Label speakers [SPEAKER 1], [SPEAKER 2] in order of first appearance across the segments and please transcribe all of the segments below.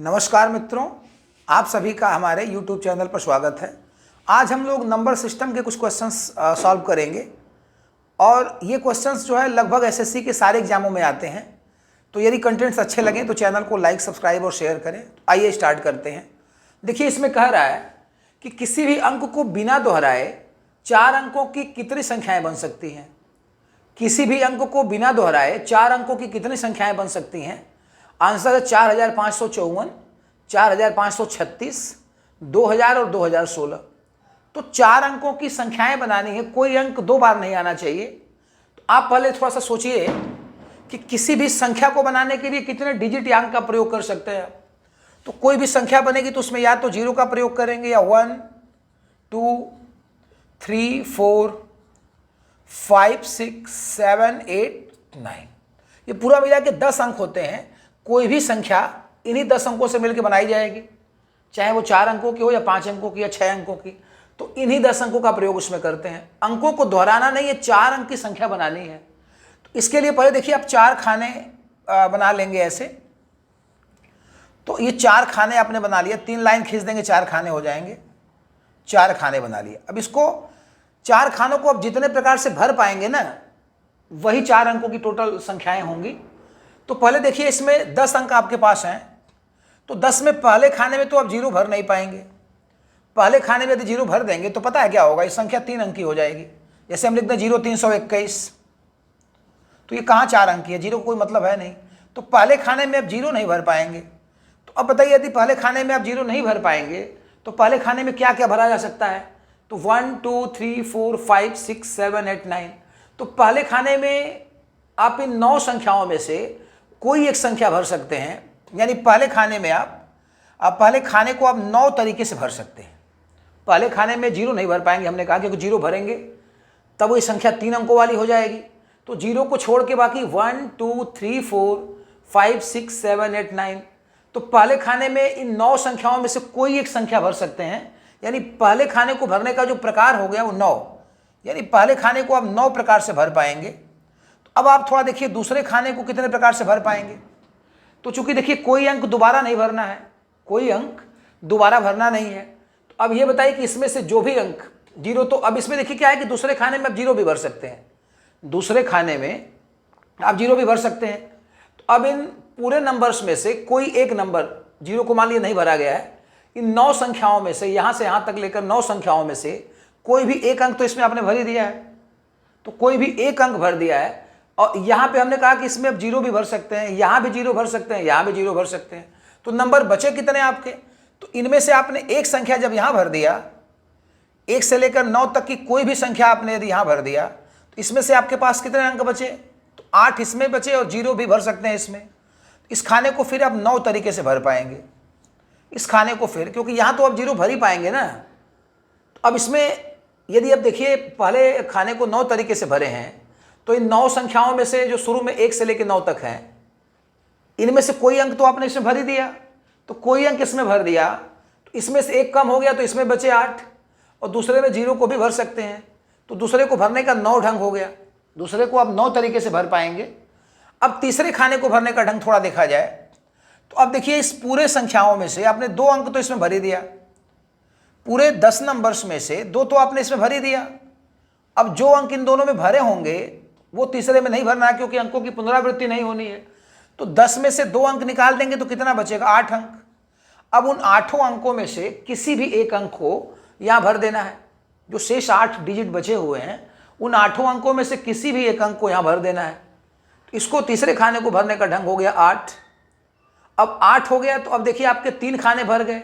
[SPEAKER 1] नमस्कार मित्रों, आप सभी का हमारे YouTube चैनल पर स्वागत है। आज हम लोग नंबर सिस्टम के कुछ क्वेश्चंस सॉल्व करेंगे और ये क्वेश्चंस जो है लगभग एसएससी के सारे एग्जामों में आते हैं। तो यदि कंटेंट्स अच्छे लगें तो चैनल को लाइक, सब्सक्राइब और शेयर करें। आइए स्टार्ट करते हैं। देखिए, इसमें कह रहा है कि किसी भी अंक को बिना दोहराए 4 अंकों की कितनी संख्याएँ बन सकती हैं। किसी भी अंक को बिना दोहराए 4 अंकों की कितनी संख्याएँ बन सकती हैं। आंसर है 4554, 4536, 2000 और 2016। तो 4 अंकों की संख्याएं बनानी है, कोई अंक 2 बार नहीं आना चाहिए। तो आप पहले थोड़ा सा सोचिए कि किसी भी संख्या को बनाने के लिए कितने डिजिट या अंक का प्रयोग कर सकते हैं। तो कोई भी संख्या बनेगी तो उसमें या तो 0 का प्रयोग करेंगे या 1, 2, 3, 4, 5, 6, 7, 8, 9, ये पूरा मिला के 10 अंक होते हैं। कोई भी संख्या इन्हीं 10 अंकों से मिलकर बनाई जाएगी, चाहे वो 4 अंकों की हो या 5 अंकों की या 6 अंकों की। तो इन्हीं 10 अंकों का प्रयोग उसमें करते हैं। अंकों को दोहराना नहीं है, 4 अंक की संख्या बनानी है। तो इसके लिए पहले देखिए, आप 4 खाने बना लेंगे ऐसे। तो ये 4 खाने आपने बना लिया, 3 लाइन खींच देंगे, 4 खाने हो जाएंगे। 4 खाने बना लिए। अब इसको 4 खानों को आप जितने प्रकार से भर पाएंगे ना, वही 4 अंकों की टोटल संख्याएं होंगी। तो पहले देखिए, इसमें 10 अंक आपके पास हैं। तो 10 में पहले खाने में तो आप 0 भर नहीं पाएंगे। पहले खाने में यदि 0 भर देंगे तो पता है क्या होगा, ये संख्या 3 अंक की हो जाएगी। जैसे हम लिख दें 0 321, तो ये कहाँ 4 अंक की है, 0 कोई मतलब है नहीं। तो पहले खाने में आप 0 नहीं भर पाएंगे। तो अब बताइए, यदि पहले खाने में आप 0 नहीं भर पाएंगे तो पहले खाने में क्या क्या भरा जा सकता है। तो 1 2 3 4 5 6 7 8 9। तो पहले खाने में आप इन 9 संख्याओं में से कोई एक संख्या भर सकते हैं। यानी पहले खाने में आप पहले खाने को आप 9 तरीके से भर सकते हैं। पहले खाने में 0 नहीं भर पाएंगे, हमने कहा, क्योंकि 0 भरेंगे तब वो संख्या 3 अंकों वाली हो जाएगी। तो 0 को छोड़ के बाकी 1 2 3 4 5 6 7 8 9। तो पहले खाने में इन 9 संख्याओं में से कोई एक संख्या भर सकते हैं। यानी पहले खाने को भरने का जो प्रकार हो गया वो 9, यानी पहले खाने को आप 9 प्रकार से भर पाएंगे। तो अब आप थोड़ा देखिए, दूसरे खाने को कितने प्रकार से भर पाएंगे। तो चूंकि देखिए, कोई अंक दोबारा नहीं भरना है, कोई अंक दोबारा भरना नहीं है। तो अब ये बताइए कि इसमें से जो भी अंक 0, तो अब इसमें देखिए क्या है कि दूसरे खाने में आप 0 भी भर सकते हैं। दूसरे खाने में आप 0 भी भर सकते हैं। तो अब इन पूरे नंबर्स में से कोई एक नंबर 0 को मान लिया नहीं भरा गया है। इन 9 संख्याओं में से, यहाँ से यहाँ तक लेकर 9 संख्याओं में से कोई भी एक अंक तो इसमें आपने भर ही दिया है। तो कोई भी एक अंक भर दिया है। और यहाँ पे हमने कहा कि इसमें आप 0 भी भर सकते हैं, यहाँ भी 0 भर सकते हैं, यहाँ भी 0 भर सकते हैं। तो नंबर बचे कितने आपके। तो इनमें से आपने एक संख्या जब यहाँ भर दिया, 1 से लेकर 9 तक की कोई भी संख्या आपने यदि यहाँ भर दिया, तो इसमें से आपके पास कितने अंक बचे। तो 8 इसमें बचे और 0 भी भर सकते हैं इसमें। इस खाने को फिर आप 9 तरीके से भर पाएंगे। इस खाने को फिर, क्योंकि यहाँ तो आप 0 भर ही पाएंगे ना। तो अब इसमें यदि आप देखिए, पहले खाने को 9 तरीके से भरे हैं, तो इन 9 संख्याओं में से जो शुरू में 1 से लेकर 9 तक हैं, इनमें से कोई अंक तो आपने इसमें भर ही दिया। तो कोई अंक इसमें भर दिया, तो इसमें से एक कम हो गया, तो इसमें बचे 8। और दूसरे में 0 को भी भर सकते हैं। तो दूसरे को भरने का 9 ढंग हो गया। दूसरे को आप 9 तरीके से भर पाएंगे। अब तीसरे खाने को भरने का ढंग थोड़ा देखा जाए, तो अब देखिए, इस पूरे संख्याओं में से आपने 2 अंक तो इसमें भर ही दिया। पूरे 10 नंबर्स में से 2 तो आपने इसमें भर ही दिया। अब जो अंक इन दोनों में भरे होंगे वो तीसरे में नहीं भरना है, क्योंकि अंकों की पुनरावृत्ति नहीं होनी है। तो 10 में से 2 अंक निकाल देंगे तो कितना बचेगा, 8 अंक। अब उन 8 अंकों में से किसी भी एक अंक को यहाँ भर देना है। जो शेष 8 डिजिट बचे हुए हैं, उन 8 अंकों में से किसी भी एक अंक को यहाँ भर देना है। तो इसको तीसरे खाने को भरने का ढंग हो गया 8। अब 8 हो गया, तो अब देखिए आपके 3 खाने भर गए,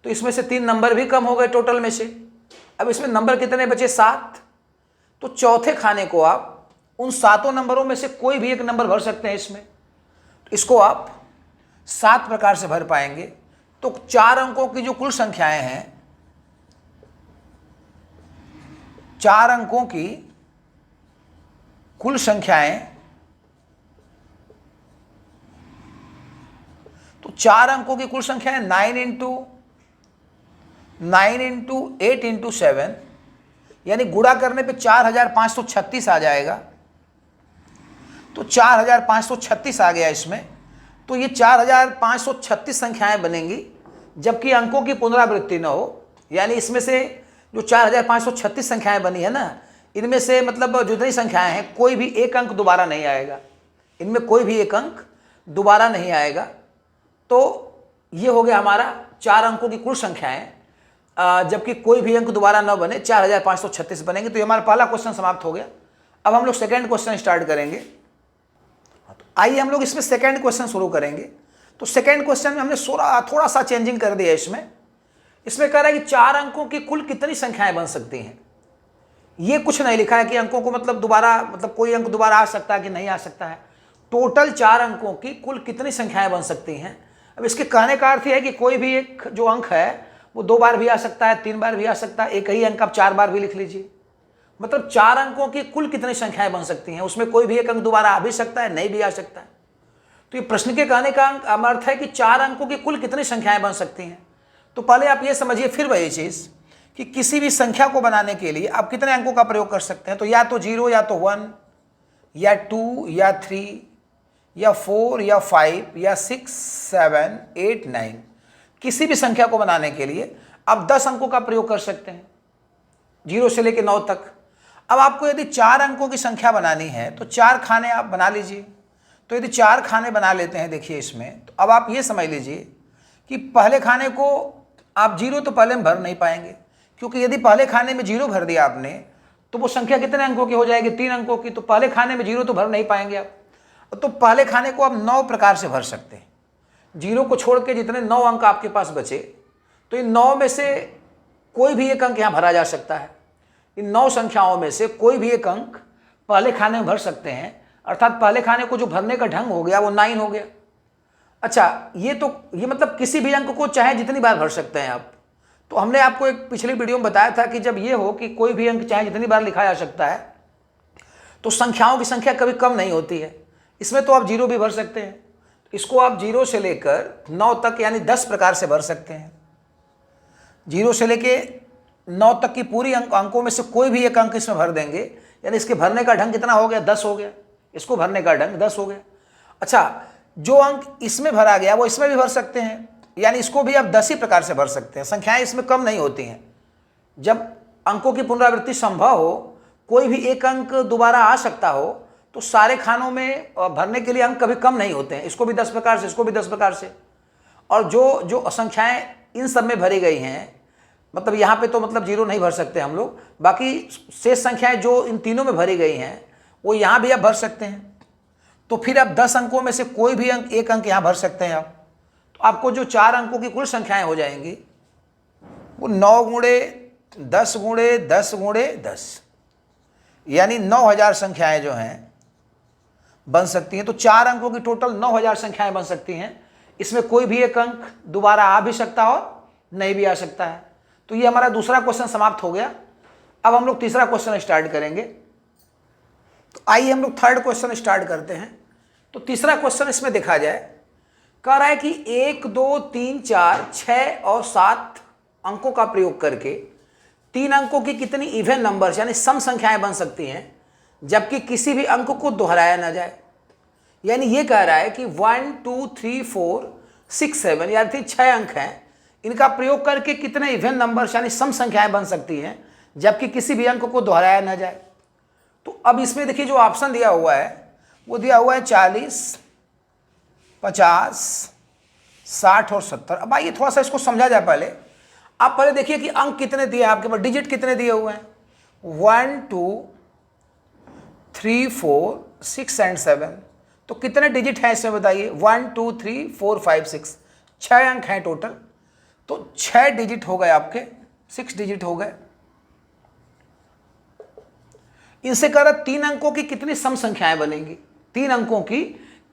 [SPEAKER 1] तो इसमें से 3 नंबर भी कम हो गए टोटल में से। अब इसमें नंबर कितने बचे, 7। तो चौथे खाने को आप उन 7 नंबरों में से कोई भी एक नंबर भर सकते हैं इसमें। तो इसको आप 7 प्रकार से भर पाएंगे। तो 4 अंकों की जो कुल संख्याएं हैं, 4 अंकों की कुल संख्याएं, तो 4 अंकों की कुल संख्या है 9 इंटू 8 इंटू 7, यानी गुणा करने पे 4536 आ जाएगा। तो 4536 आ गया इसमें। तो ये 4536 संख्याएं बनेंगी, जबकि अंकों की पुनरावृत्ति न हो। यानी इसमें से जो 4536 संख्याएं बनी है ना, इनमें से मतलब जितनी संख्याएं हैं कोई भी एक अंक दोबारा नहीं आएगा, इनमें कोई भी एक अंक दोबारा नहीं आएगा। तो ये हो गया हमारा 4 अंकों की कुल संख्याएं, जबकि कोई भी अंक दोबारा न बने, 4536 बनेंगे। तो ये हमारा पहला क्वेश्चन समाप्त हो गया। अब हम लोग सेकेंड क्वेश्चन स्टार्ट करेंगे। तो आइए हम लोग इसमें सेकेंड क्वेश्चन शुरू करेंगे। तो सेकेंड क्वेश्चन में हमने थोड़ा सा चेंजिंग कर दिया। इसमें कह रहा है कि 4 अंकों की कुल कितनी संख्याएं बन सकती हैं। ये कुछ नहीं लिखा है कि अंकों को मतलब दोबारा, मतलब कोई अंक दोबारा आ सकता है कि नहीं आ सकता है। टोटल 4 अंकों की कुल कितनी संख्याएं बन सकती हैं। अब इसके कहने का अर्थ है कि कोई भी एक जो अंक है वो 2 बार भी आ सकता है, 3 बार भी आ सकता है, एक ही अंक आप 4 बार भी लिख लीजिए। मतलब 4 अंकों की कुल कितनी संख्याएं बन सकती हैं, उसमें कोई भी एक अंक दोबारा आ भी सकता है, नहीं भी आ सकता है। तो ये प्रश्न के कहने का अर्थ है कि 4 अंकों की कुल कितनी संख्याएं बन सकती हैं। तो पहले आप ये समझिए फिर वही चीज़ कि किसी भी संख्या को बनाने के लिए आप कितने अंकों का प्रयोग कर सकते हैं। तो या तो 0 या तो 1 या 2 या 3 या 4 या 5 या 6 7 8 9, किसी भी संख्या को बनाने के लिए आप 10 अंकों का प्रयोग कर सकते हैं, 0 से लेकर 9 तक। अब आपको यदि 4 अंकों की संख्या बनानी है तो 4 खाने आप बना लीजिए। तो यदि 4 खाने बना लेते हैं, देखिए इसमें, तो अब आप ये समझ लीजिए कि पहले खाने को आप 0 तो पहले में भर नहीं पाएंगे, क्योंकि यदि पहले खाने में 0 भर दिया आपने तो वो संख्या कितने अंकों की हो जाएगी, 3 अंकों की। तो पहले खाने में 0 तो भर नहीं पाएंगे आप। तो पहले खाने को आप 9 प्रकार से भर सकते हैं। 0 को छोड़ के जितने 9 अंक आपके पास बचे, तो इन 9 में से कोई भी एक अंक यहाँ भरा जा सकता है। इन 9 संख्याओं में से कोई भी एक अंक पहले खाने में भर सकते हैं, अर्थात पहले खाने को जो भरने का ढंग हो गया वो 9 हो गया। अच्छा, ये मतलब किसी भी अंक को चाहे जितनी बार भर सकते हैं आप। तो हमने आपको एक पिछली वीडियो में बताया था कि जब ये हो कि कोई भी अंक चाहे जितनी बार लिखा जा सकता है, तो संख्याओं की संख्या कभी कम नहीं होती है। इसमें तो आप 0 भी भर सकते हैं। इसको आप 0 से लेकर 9 तक यानी 10 प्रकार से भर सकते हैं। 0 से लेके 9 तक की पूरी अंकों में से कोई भी एक अंक इसमें भर देंगे, यानी इसके भरने का ढंग कितना हो गया, 10 हो गया। इसको भरने का ढंग 10 हो गया। अच्छा, जो अंक इसमें भरा गया वो इसमें भी भर सकते हैं, यानी इसको भी आप 10 ही प्रकार से भर सकते हैं। संख्याएं इसमें कम नहीं होती हैं। जब अंकों की पुनरावृत्ति संभव हो, कोई भी एक अंक दोबारा आ सकता हो, तो सारे खानों में भरने के लिए अंक कभी कम नहीं होते हैं। इसको भी 10 प्रकार से, इसको भी 10 प्रकार से। और जो असंख्याएं इन सब में भरी गई हैं, मतलब यहाँ पे तो मतलब 0 नहीं भर सकते हम लोग, बाकी शेष संख्याएं जो इन तीनों में भरी गई हैं वो यहाँ भी आप भर सकते हैं। तो फिर आप 10 अंकों में से कोई भी एक अंक यहाँ भर सकते हैं आप। तो आपको जो 4 अंकों की कुल संख्याएं हो जाएंगी वो 9 गुणे 10 गुणे 10 गुणे 10, यानी 9000 संख्याएं जो हैं बन सकती हैं। तो 4 अंकों की टोटल 9000 संख्याएं बन सकती हैं। इसमें कोई भी एक अंक दोबारा आ भी सकता और नहीं भी आ सकता है। तो ये हमारा दूसरा क्वेश्चन समाप्त हो गया। अब हम लोग तीसरा क्वेश्चन स्टार्ट करेंगे। तो आइए हम लोग थर्ड क्वेश्चन स्टार्ट करते हैं। तो तीसरा क्वेश्चन इसमें देखा जाए, कह रहा है कि 1 2 3 4 6 और 7 अंकों का प्रयोग करके 3 अंकों की कितनी इवन नंबर्स यानी सम संख्याएं बन सकती हैं, जबकि किसी भी अंक को दोहराया ना जाए। यानी ये कह रहा है कि 1 2 3 4 6 7 यानी 6 अंक हैं, इनका प्रयोग करके कितने इवन नंबर्स यानी सम संख्याएं बन सकती हैं, जबकि किसी भी अंक को दोहराया ना जाए। तो अब इसमें देखिए जो ऑप्शन दिया हुआ है वो दिया हुआ है 40 50 60 और 70। अब आइए थोड़ा सा इसको समझा जाए। पहले आप देखिए कि अंक कितने दिए हैं आपके पास, डिजिट कितने दिए हुए हैं, 1 2 3 4 6 एंड 7। तो कितने डिजिट हैं इसमें बताइए, 1 2 3 4 5 6, 6 अंक हैं टोटल। तो 6 डिजिट हो गए आपके, 6 डिजिट हो गए। इनसे कह रहा 3 अंकों की कितनी सम संख्याएं बनेंगी, 3 अंकों की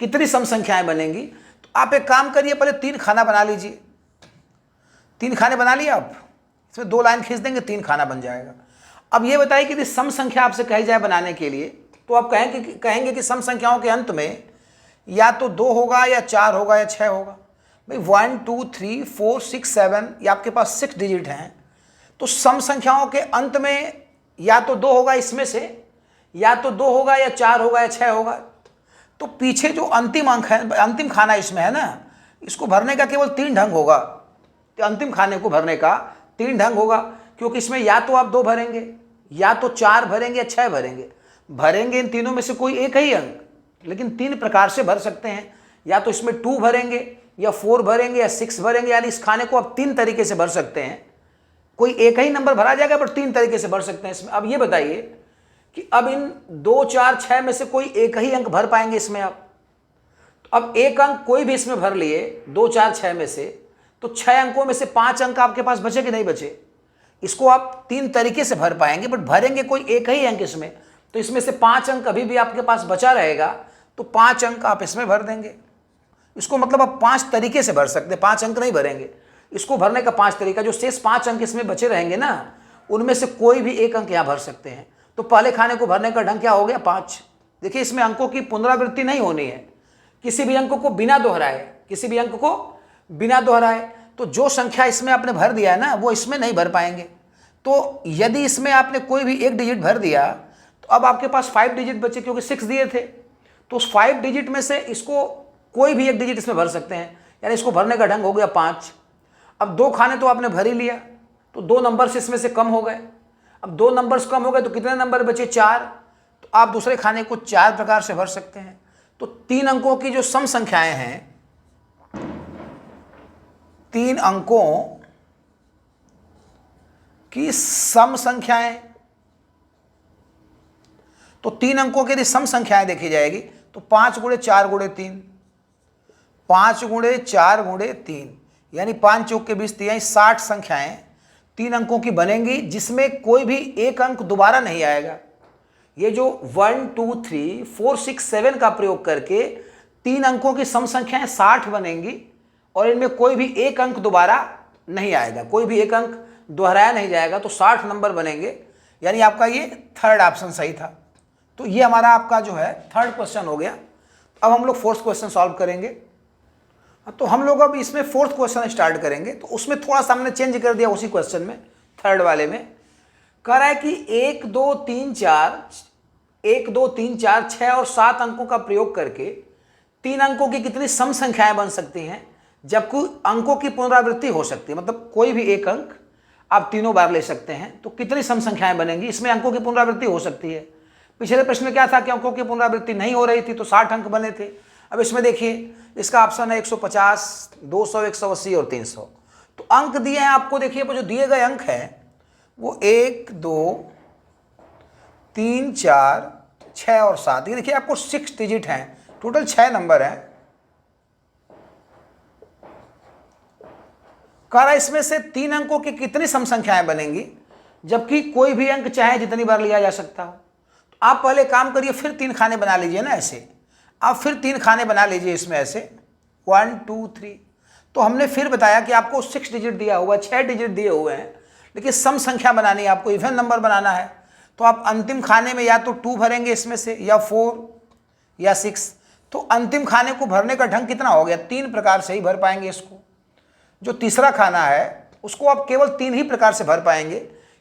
[SPEAKER 1] कितनी सम संख्याएं बनेंगी। तो आप एक काम करिए, पहले 3 खाना बना लीजिए। 3 खाने बना लिए आप, इसमें 2 लाइन खींच देंगे, 3 खाना बन जाएगा। अब ये बताइए कि यदि सम संख्या आपसे कही जाए बनाने के लिए, तो आप कहेंगे कि सम संख्याओं के अंत में या तो 2 होगा या 4 होगा या 6 होगा। भाई 1 2 3 4 6 7 ये आपके पास 6 डिजिट हैं। तो सम संख्याओं के अंत में या तो 2 होगा इसमें से, या तो 2 होगा या 4 होगा या 6 होगा। तो पीछे जो अंतिम अंक है, अंतिम खाना इसमें है ना, इसको भरने का केवल 3 ढंग होगा। तो अंतिम खाने को भरने का 3 ढंग होगा, क्योंकि इसमें या तो आप 2 भरेंगे, या तो 4 भरेंगे, या 6 भरेंगे इन तीनों में से कोई एक ही अंक, लेकिन 3 प्रकार से भर सकते हैं। या तो इसमें 2 भरेंगे, या 4 भरेंगे, या 6 भरेंगे। यानी इस खाने को आप 3 तरीके से भर सकते हैं। कोई एक ही नंबर भरा जाएगा, बट 3 तरीके से भर सकते हैं इसमें। अब ये बताइए कि अब इन 2, 4, 6 में से कोई एक ही अंक भर पाएंगे इसमें आप। तो अब एक अंक कोई भी इसमें भर लिए 2, 4, 6 में से, तो 6 अंकों में से 5 अंक आपके पास बचे कि नहीं बचे। इसको आप 3 तरीके से भर पाएंगे, बट भरेंगे कोई एक ही अंक इसमें। तो इसमें से 5 अंक अभी भी आपके पास बचा रहेगा, तो 5 अंक आप इसमें भर देंगे। इसको मतलब आप 5 तरीके से भर सकते हैं, 5 अंक नहीं भरेंगे। इसको भरने का 5 तरीका, जो शेष 5 अंक इसमें बचे रहेंगे ना, उनमें से कोई भी एक अंक यहाँ भर सकते हैं। तो पहले खाने को भरने का ढंग क्या हो गया, 5। देखिए इसमें अंकों की पुनरावृत्ति नहीं होनी है, किसी भी अंक को बिना दोहराए, किसी भी अंक को बिना दोहराए। तो जो संख्या इसमें आपने भर दिया है ना, वो इसमें नहीं भर पाएंगे। तो यदि इसमें आपने कोई भी एक डिजिट भर दिया, तो अब आपके पास 5 डिजिट बचे, क्योंकि 6 दिए थे। तो उस 5 डिजिट में से इसको कोई भी एक डिजिट इसमें भर सकते हैं, यानी इसको भरने का ढंग हो गया 5। अब 2 खाने तो आपने भर ही लिया, तो 2 नंबर्स इसमें से कम हो गए। अब 2 नंबर्स कम हो गए तो कितने नंबर बचे, 4। तो आप दूसरे खाने को 4 प्रकार से भर सकते हैं। तो 3 अंकों की जो सम संख्याएं हैं, 3 अंकों की सम संख्याएं, तो 3 अंकों की यदि सम संख्याएं देखी जाएगी तो 5 गुणे 4 गुणे 3, 5 गुणे 4 गुणे 3, यानी 5 चौक के 20, 60 संख्याएं 3 अंकों की बनेंगी, जिसमें कोई भी एक अंक दोबारा नहीं आएगा। ये जो 1, 2, 3, 4, 6, 7 का प्रयोग करके 3 अंकों की सम संख्याएं 60 बनेंगी, और इनमें कोई भी एक अंक दोबारा नहीं आएगा, कोई भी एक अंक दोहराया नहीं जाएगा। तो 60 नंबर बनेंगे, यानी आपका ये थर्ड ऑप्शन सही था। तो ये हमारा आपका जो है थर्ड क्वेश्चन हो गया। अब हम लोग फोर्थ क्वेश्चन सॉल्व करेंगे। तो हम लोग अब इसमें फोर्थ क्वेश्चन स्टार्ट करेंगे। तो उसमें थोड़ा सा हमने चेंज कर दिया उसी क्वेश्चन में, थर्ड वाले में। कह रहा है कि 1, 2, 3, 4, 6 और 7 अंकों का प्रयोग करके 3 अंकों की कितनी सम संख्याएं बन सकती हैं, जबकि अंकों की पुनरावृत्ति हो सकती है। मतलब कोई भी एक अंक आप तीनों बार ले सकते हैं, तो कितनी सम संख्याएं बनेंगी। इसमें अंकों की पुनरावृत्ति हो सकती है। पिछले प्रश्न में क्या था कि अंकों की पुनरावृत्ति नहीं हो रही थी, तो 60 अंक बने थे। अब इसमें देखिए, इसका ऑप्शन है 150, 200, 180 और 300। तो अंक दिए हैं आपको। देखिए वो जो दिए गए अंक हैं वो 1, 2, 3, 4, 6 और 7। ये देखिए आपको 6 डिजिट हैं, टोटल 6 नंबर हैं। कह रहा है इसमें से 3 अंकों की कितनी सम संख्याएं बनेंगी, जबकि कोई भी अंक चाहे जितनी बार लिया जा सकता हो। तो आप पहले काम करिए, फिर 3 खाने बना लीजिए ना, ऐसे आप फिर 3 खाने बना लीजिए इसमें, ऐसे 1, 2, 3। तो हमने फिर बताया कि आपको 6 डिजिट दिया हुआ है, 6 डिजिट दिए हुए हैं, लेकिन सम संख्या बनानी है आपको, इवन नंबर बनाना है। तो आप अंतिम खाने में या तो 2 भरेंगे इसमें से, या 4 या 6। तो अंतिम खाने को भरने का ढंग कितना हो गया, 3 प्रकार से ही भर पाएंगे इसको। जो तीसरा खाना है उसको आप केवल 3 ही प्रकार से भर पाएंगे,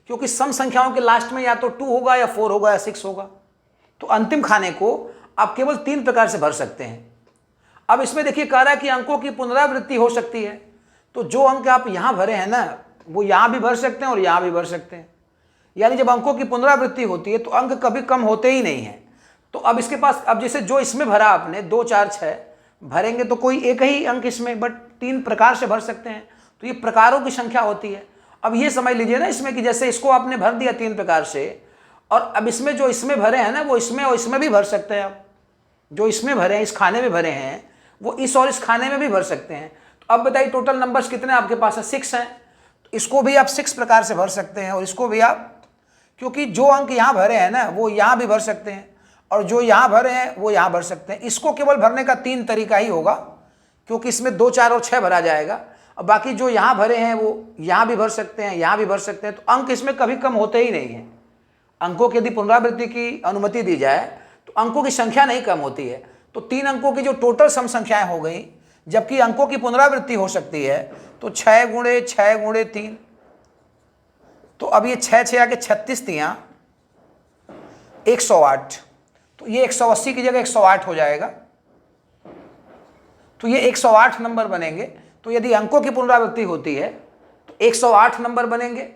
[SPEAKER 1] क्योंकि सम संख्याओं के लास्ट में या तो 2 होगा, या 4 होगा, या 6 होगा। तो अंतिम खाने को आप केवल 3 प्रकार से भर सकते हैं। अब इसमें देखिए कह रहा है कि अंकों की पुनरावृत्ति हो सकती है। तो जो अंक आप यहाँ भरे हैं ना, वो यहाँ भी भर सकते हैं और यहाँ भी भर सकते हैं। यानी जब अंकों की पुनरावृत्ति होती है तो अंक कभी कम होते ही नहीं हैं। तो अब इसके पास, अब जैसे जो इसमें भरा आपने 2, 4, 6 भरेंगे तो कोई एक ही अंक इसमें, बट 3 प्रकार से भर सकते हैं। तो ये प्रकारों की संख्या होती है। अब ये समझ लीजिए ना इसमें कि जैसे इसको आपने भर दिया 3 प्रकार से, और अब इसमें जो इसमें भरे हैं ना, वो इसमें और इसमें भी भर सकते हैं। आप जो इसमें भरे हैं, इस खाने में भरे हैं, वो इस और इस खाने में भी भर सकते हैं। तो अब बताइए टोटल नंबर्स कितने आपके पास है, 6 हैं। तो इसको भी आप 6 प्रकार से भर सकते हैं, और इसको भी आप, क्योंकि जो अंक यहाँ भरे हैं ना, वो यहाँ भी भर सकते हैं, और जो यहाँ भरे हैं वो यहाँ भर सकते हैं। इसको केवल भरने का 3 तरीका ही होगा, क्योंकि इसमें 2, 4 और 6 भरा जाएगा। और बाकी जो यहाँ भरे हैं वो यहाँ भी भर सकते हैं, यहाँ भी भर सकते हैं। तो अंक इसमें कभी कम होते ही नहीं हैं। अंकों की यदि पुनरावृत्ति की अनुमति दी जाए तो अंकों की संख्या नहीं कम होती है। तो 3 अंकों की जो टोटल सम संख्याएं हो गई, जबकि अंकों की पुनरावृत्ति हो सकती है, तो 6 गुणे 6 गुणे 3। तो अब ये 6 6 आके 36 3 108। तो ये 180 की जगह 108 हो जाएगा। तो ये 108 नंबर बनेंगे। तो यदि अंकों की पुनरावृत्ति होती है तो 108 नंबर बनेंगे,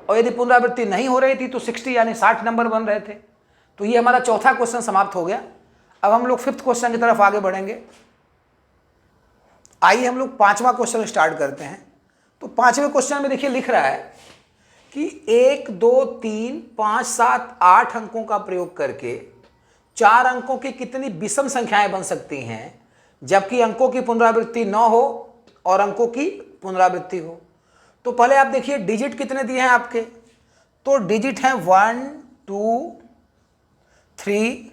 [SPEAKER 1] और यदि पुनरावृत्ति नहीं हो रही थी तो 60 यानी 60 नंबर बन रहे थे। तो ये हमारा चौथा क्वेश्चन समाप्त हो गया। अब हम लोग 5th क्वेश्चन की तरफ आगे बढ़ेंगे। आइए हम लोग 5वां क्वेश्चन स्टार्ट करते हैं। तो 5वें क्वेश्चन में देखिए लिख रहा है कि 1, 2, 3, 5, 7, 8 अंकों का प्रयोग करके 4 अंकों की कितनी विषम संख्याएं बन सकती हैं जबकि अंकों की पुनरावृत्ति न हो और अंकों की पुनरावृत्ति हो। तो पहले आप देखिए डिजिट कितने दिए हैं आपके। तो डिजिट हैं 1, 2, 3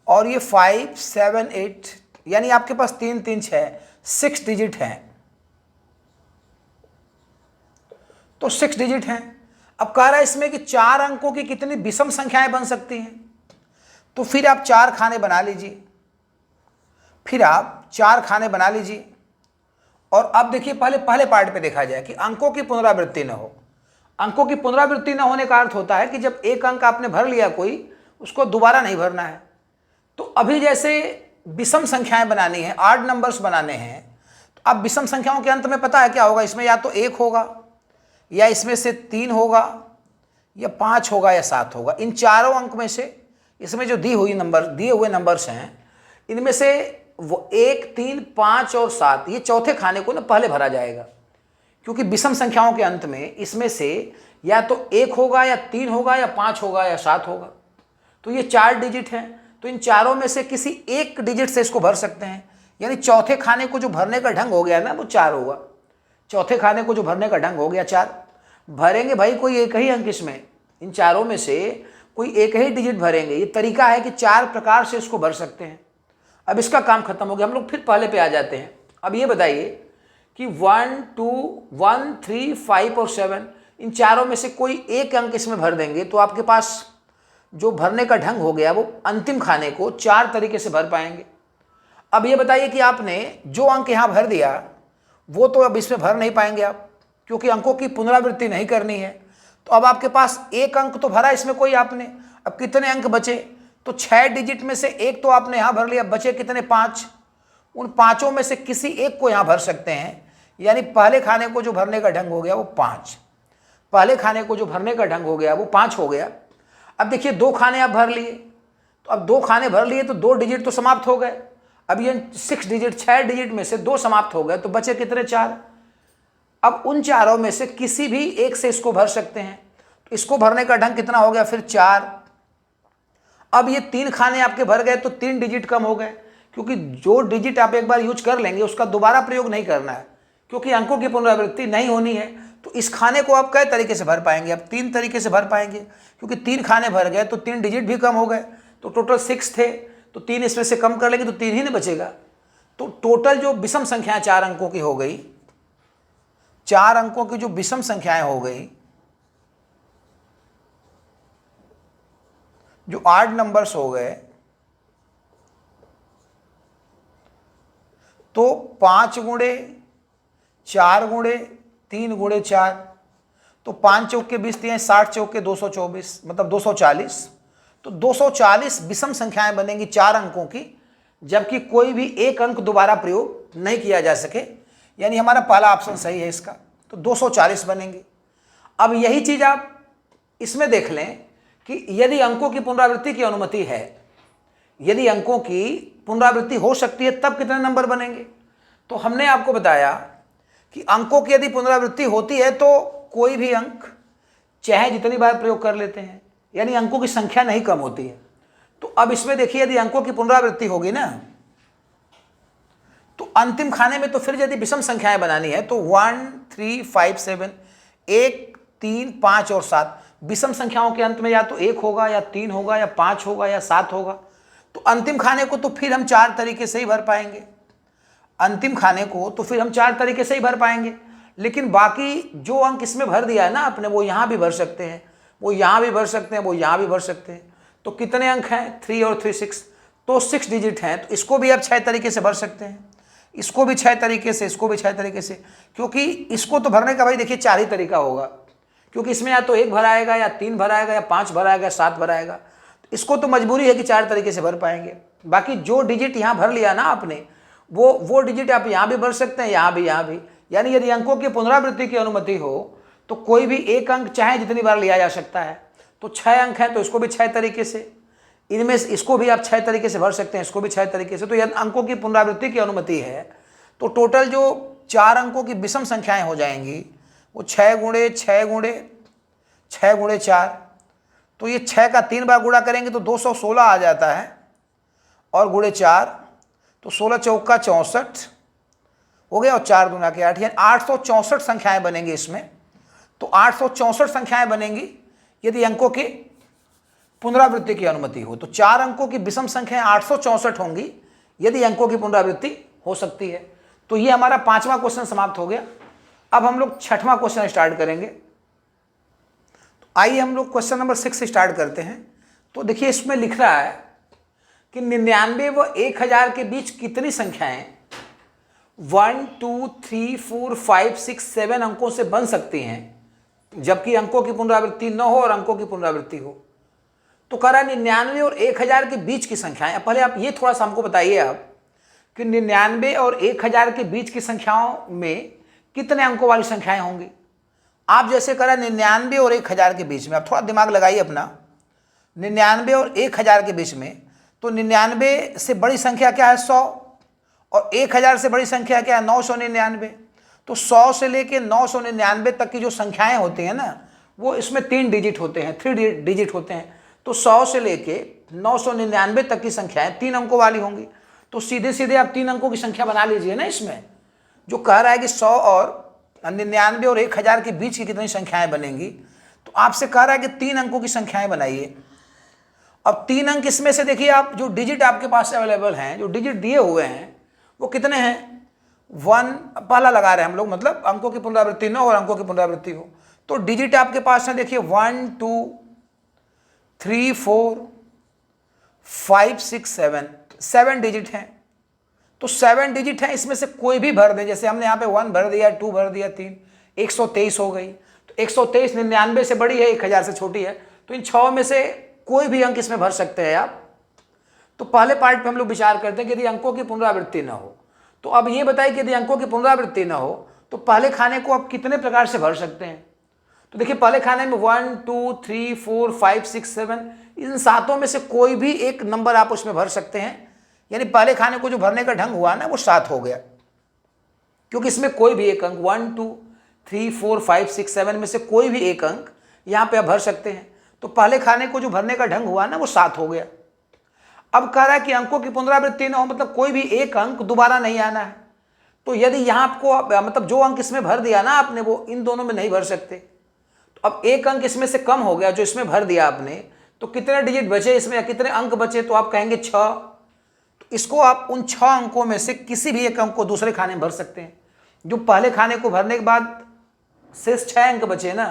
[SPEAKER 1] और ये 5, 7, 8, यानी आपके पास 3, 3, 6 डिजिट हैं। तो 6 डिजिट हैं। अब कह रहा है इसमें कि 4 अंकों की कितनी विषम संख्याएं बन सकती हैं। तो फिर आप 4 खाने बना लीजिए, और अब देखिए पहले पार्ट पे देखा जाए कि अंकों की पुनरावृत्ति न हो। अंकों की पुनरावृत्ति न होने का अर्थ होता है कि जब एक अंक आपने भर लिया कोई, उसको दोबारा नहीं भरना है। तो अभी जैसे विषम संख्याएं बनानी है, ऑड नंबर्स बनाने हैं, तो अब विषम संख्याओं के अंत में पता है क्या होगा, इसमें या तो 1 होगा, या इसमें से 3 होगा, या 5 होगा, या 7 होगा। इन चारों अंक में से इसमें जो दिए हुए नंबर्स हैं, इनमें से वो 1, 3, 5 और 7, ये चौथे खाने को ना पहले भरा जाएगा, क्योंकि विषम संख्याओं के अंत में इसमें से या तो 1 होगा, या 3 होगा, या 5 होगा, या 7 होगा। तो ये 4 डिजिट हैं। तो इन चारों में से किसी एक डिजिट से इसको भर सकते हैं, यानी चौथे खाने को जो भरने का ढंग हो गया ना वो 4 होगा। चौथे खाने को जो भरने का ढंग हो गया 4। भरेंगे भाई कोई एक ही अंक, इसमें इन चारों में से कोई एक ही डिजिट भरेंगे। ये तरीका है कि 4 प्रकार से इसको भर सकते हैं। अब इसका काम खत्म हो गया, हम लोग फिर पहले पे आ जाते हैं। अब ये बताइए कि 1, 2, 1, 3, 5 और 7, इन चारों में से कोई एक अंक इसमें भर देंगे तो आपके पास जो भरने का ढंग हो गया वो अंतिम खाने को 4 तरीके से भर पाएंगे। अब ये बताइए कि आपने जो अंक यहाँ भर दिया वो तो अब इसमें भर नहीं पाएंगे आप, क्योंकि अंकों की पुनरावृत्ति नहीं करनी है। तो अब आपके पास एक अंक तो भरा इसमें कोई आपने, अब कितने अंक बचे, तो 6 डिजिट में से एक तो आपने यहाँ भर लिया, बचे कितने 5। उन 5 में से किसी एक को यहाँ भर सकते हैं, यानी पहले खाने को जो भरने का ढंग हो गया वो 5, पहले खाने को जो भरने का ढंग हो गया वो 5 हो गया। अब देखिए 2 खाने आप भर लिए, तो अब 2 खाने भर लिए तो 2 डिजिट तो समाप्त हो गए। अब ये 6 डिजिट में से 2 समाप्त हो गए, तो बचे कितने 4। अब उन चारों में से किसी भी एक से इसको भर सकते हैं, तो इसको भरने का ढंग कितना हो गया फिर 4। अब ये 3 खाने आपके भर गए तो 3 डिजिट कम हो गए, क्योंकि जो डिजिट आप एक बार यूज कर लेंगे उसका दोबारा प्रयोग नहीं करना है, क्योंकि अंकों की पुनरावृत्ति नहीं होनी है। तो इस खाने को आप कई तरीके से भर पाएंगे, अब 3 तरीके से भर पाएंगे, क्योंकि 3 खाने भर गए तो 3 डिजिट भी कम हो गए। तो टोटल 6 थे, तो 3 इसमें से कम कर लेंगे तो 3 ही नहीं बचेगा। तो टोटल जो विषम संख्याएं 4 अंकों की हो गई, 4 अंकों की जो विषम संख्याएं हो गई, जो ऑड नंबर्स हो गए, तो 5 गुणे 4 गुणे 3 गुणे 4, तो 5 चौके 20 दिए, 60 चौके 224, मतलब 240। तो 240 विषम संख्याएं बनेंगी 4 अंकों की, जबकि कोई भी एक अंक दोबारा प्रयोग नहीं किया जा सके, यानी हमारा पहला ऑप्शन सही है इसका। तो 240 बनेंगे। अब यही चीज आप इसमें देख लें कि यदि अंकों की पुनरावृत्ति की अनुमति है, यदि अंकों की पुनरावृत्ति हो सकती है तब कितने नंबर बनेंगे। तो हमने आपको बताया कि अंकों की यदि पुनरावृत्ति होती है तो कोई भी अंक चाहे जितनी बार प्रयोग कर लेते हैं, यानी अंकों की संख्या नहीं कम होती है। तो अब इसमें देखिए यदि अंकों की पुनरावृत्ति होगी ना, तो अंतिम खाने में तो फिर यदि विषम संख्याएं बनानी है तो 1, 3, 5, 7, 1, 3, 5 और 7 विषम संख्याओं के अंत में या तो 1 होगा, या 3 होगा, या 5 होगा, या 7 होगा। तो अंतिम खाने को तो फिर हम 4 तरीके से ही भर पाएंगे, अंतिम खाने को तो फिर हम 4 तरीके से ही भर पाएंगे। लेकिन बाकी जो अंक इसमें भर दिया है ना आपने, वो यहाँ भी भर सकते हैं, वो यहाँ भी भर सकते हैं, वो यहाँ भी भर सकते हैं। तो कितने अंक हैं 3 और 3 6, तो 6 डिजिट हैं। तो इसको भी आप 6 तरीके से भर सकते हैं, इसको भी 6 तरीके से, इसको भी 6 तरीके से, क्योंकि इसको तो भरने का भाई देखिए 4 ही तरीका होगा, क्योंकि इसमें या तो 1 भराएगा, या 3 भराएगा, या 5 भराएगा, या 7 भराएगा। तो इसको तो मजबूरी है कि 4 तरीके से भर पाएंगे। बाकी जो डिजिट यहाँ भर लिया ना आपने, वो डिजिट आप यहाँ भी भर सकते हैं, यहाँ भी। यानी यदि अंकों की पुनरावृत्ति की अनुमति हो तो कोई भी एक अंक चाहे जितनी बार लिया जा सकता है। तो 6 अंक है तो इसको भी 6 तरीके से, इनमें इसको भी आप 6 तरीके से भर सकते हैं, इसको भी 6 तरीके से। तो यदि अंकों की पुनरावृत्ति की अनुमति है तो टोटल जो 4 अंकों की विषम संख्याएं हो जाएंगी वो 6 गुणे 6 गुणे 6 गुणे 4। तो ये 6 का 3 बार गुणा करेंगे तो 216 आ जाता है, और गुणे 4 तो 16 चौका 64 हो गया, और 4 दूना के 8, यानी 864 संख्याएं बनेंगी इसमें। तो 864 संख्याएं बनेंगी यदि अंकों की पुनरावृत्ति की अनुमति हो। तो 4 अंकों की विषम संख्याएं 864 होंगी यदि अंकों की पुनरावृत्ति हो सकती है। तो ये हमारा 5वां क्वेश्चन समाप्त हो गया। अब हम लोग 6वां क्वेश्चन स्टार्ट करेंगे। तो आइए हम लोग क्वेश्चन नंबर 6 स्टार्ट करते हैं। तो देखिए इसमें लिख रहा है कि 99 व 1000 के बीच कितनी संख्याएं 1 2 3 4 5 6 7 अंकों से बन सकती हैं जबकि अंकों की पुनरावृत्ति न हो और अंकों की पुनरावृत्ति हो। तो कह रहा है 99 और 1000 के बीच की संख्याएं। पहले आप ये थोड़ा सा हमको बताइए आप कि 99 और 1000 के बीच की संख्याओं में कितने अंकों वाली संख्याएं होंगी। आप जैसे कह रहा है 99 और 1000 के बीच में, आप थोड़ा दिमाग लगाइए अपना। 99 और 1000 के बीच में, तो 99 से बड़ी संख्या क्या है 100, और 1000 से बड़ी संख्या क्या है 999। तो 100 से लेके 999 तक की जो संख्याएं होती हैं ना, वो इसमें 3 डिजिट होते हैं, 3 डिजिट होते हैं। तो 100 से लेके 999 तक की संख्याएं 3 अंकों वाली होंगी। तो सीधे सीधे आप 3 अंकों की संख्या बना लीजिए ना। इसमें जो कह रहा है कि 100 और 99 और 1000 के बीच की कितनी संख्याएं बनेंगी, तो आपसे कह रहा है कि 3 अंकों की संख्याएं बनाइए। अब 3 अंक इसमें से देखिए, आप जो डिजिट आपके पास अवेलेबल हैं, जो डिजिट दिए हुए हैं वो कितने हैं 1 पहला लगा रहे हैं हम लोग, मतलब अंकों की पुनरावृत्ति न हो और अंकों की पुनरावृत्ति हो। तो डिजिट आपके पास है देखिए 1 2 3 4 5 6 7 डिजिट हैं। तो 7 डिजिट हैं, इसमें से कोई भी भर दें। जैसे हमने यहाँ पे 1 भर दिया, 2 भर दिया, 3, 123 हो गई। तो 123 99 से बड़ी है, 1000 से छोटी है। तो इन 6 में से कोई भी अंक इसमें भर सकते हैं आप। तो पहले पार्ट पे हम लोग विचार करते हैं कि यदि अंकों की पुनरावृत्ति न हो। तो अब ये बताइए कि यदि अंकों की पुनरावृत्ति न हो तो पहले खाने को आप कितने प्रकार से भर सकते हैं। तो देखिए पहले खाने में 1 2 3 4 5 6 7 इन 7 में से कोई भी एक नंबर आप उसमें भर सकते हैं। यानी पहले खाने को जो भरने का ढंग हुआ ना वो 7 हो गया, क्योंकि इसमें कोई भी एक अंक 1 2 3 4 5 6 7 में से कोई भी एक अंक यहाँ पे आप भर सकते हैं। तो पहले खाने को जो भरने का ढंग हुआ ना वो 7 हो गया। अब कह रहा है कि अंकों की पुनरावृत्ति न हो, मतलब कोई भी एक अंक दोबारा नहीं आना है। तो यदि यहाँ आपको मतलब जो अंक इसमें भर दिया ना आपने वो इन दोनों में नहीं भर सकते। तो अब एक अंक इसमें से कम हो गया जो इसमें भर दिया आपने, तो कितने डिजिट बचे इसमें या कितने अंक बचे, तो आप कहेंगे 6। तो इसको आप उन 6 अंकों में से किसी भी एक अंक को दूसरे खाने में भर सकते हैं। जो पहले खाने को भरने के बाद शेष 6 अंक बचे ना,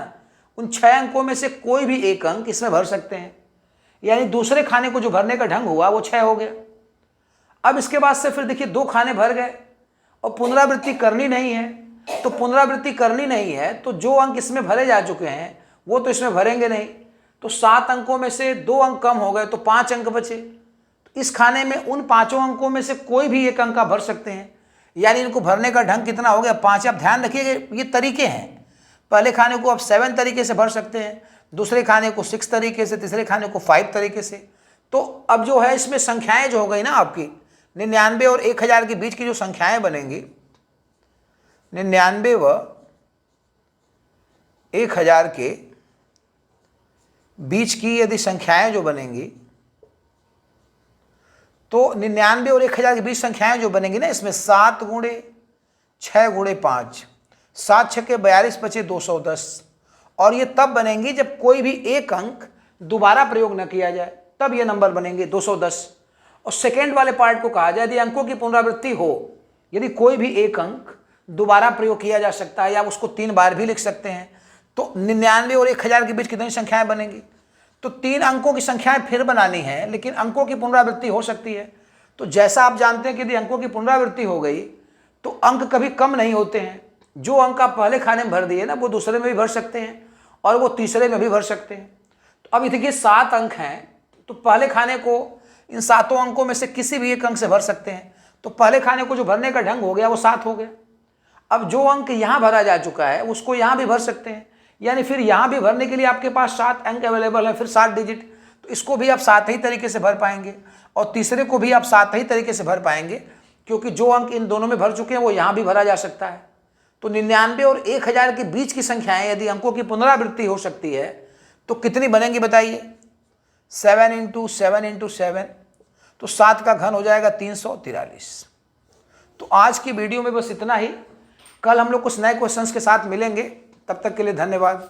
[SPEAKER 1] उन 6 अंकों में से कोई भी एक अंक इसमें भर सकते हैं। यानी दूसरे खाने को जो भरने का ढंग हुआ वो 6 हो गया। अब इसके बाद से फिर देखिए 2 खाने भर गए और पुनरावृत्ति करनी नहीं है। तो पुनरावृत्ति करनी नहीं है तो जो अंक इसमें भरे जा चुके हैं वो तो इसमें भरेंगे नहीं। तो 7 अंकों में से 2 अंक कम हो गए तो 5 अंक बचे। तो इस खाने में उन 5 अंकों में से कोई भी एक अंक आप भर सकते हैं। यानी इनको भरने का ढंग कितना हो गया 5। आप ध्यान रखिएगा ये तरीके हैं। पहले खाने को आप 7 तरीके से भर सकते हैं, दूसरे खाने को 6 तरीके से, तीसरे खाने को 5 तरीके से। तो अब जो है इसमें संख्याएं जो हो गई ना आपकी 99 और 1000 के बीच की जो संख्याएं बनेंगी, 99 व 1000 के बीच की यदि संख्याएं जो बनेंगी, तो 99 और 1000 के बीच संख्याएं जो बनेंगी ना, इसमें 7 गुणे 6 गुणे 5, 7 छक्के 42 बचे 210। और ये तब बनेंगी जब कोई भी एक अंक दोबारा प्रयोग न किया जाए, तब ये नंबर बनेंगे 210। और सेकेंड वाले पार्ट को कहा जाए यदि अंकों की पुनरावृत्ति हो, यदि कोई भी एक अंक दोबारा प्रयोग किया जा सकता है या उसको 3 बार भी लिख सकते हैं, तो 99 और 1000 के बीच कितनी संख्याएं बनेंगी। तो 3 अंकों की संख्याएं फिर बनानी है, लेकिन अंकों की पुनरावृत्ति हो सकती है। तो जैसा आप जानते हैं कि यदि अंकों की पुनरावृत्ति हो गई तो अंक कभी कम नहीं होते हैं। जो अंक आप पहले खाने में भर दिए ना वो दूसरे में भी भर सकते हैं और वो तीसरे में भी भर सकते हैं। तो अब देखिए 7 अंक हैं, तो पहले खाने को इन 7 अंकों में से किसी भी एक अंक से भर सकते हैं। तो पहले खाने को जो भरने का ढंग हो गया वो 7 हो गया। अब जो अंक यहाँ भरा जा चुका है उसको यहाँ भी भर सकते हैं, यानी फिर यहाँ भी भरने के लिए आपके पास 7 अंक अवेलेबल है, फिर 7 डिजिट, तो इसको भी आप 7 ही तरीके से भर पाएंगे और तीसरे को भी आप 7 ही तरीके से भर पाएंगे, क्योंकि जो अंक इन दोनों में भर चुके हैं वो यहाँ भी भरा जा सकता है। तो 99 और 1000 के बीच की संख्याएं यदि अंकों की पुनरावृत्ति हो सकती है तो कितनी बनेंगी बताइए? 7 इंटू 7 इंटू 7, तो 7 का घन हो जाएगा 343। तो आज की वीडियो में बस इतना ही। कल हम लोग कुछ नए क्वेश्चंस के साथ मिलेंगे, तब तक के लिए धन्यवाद।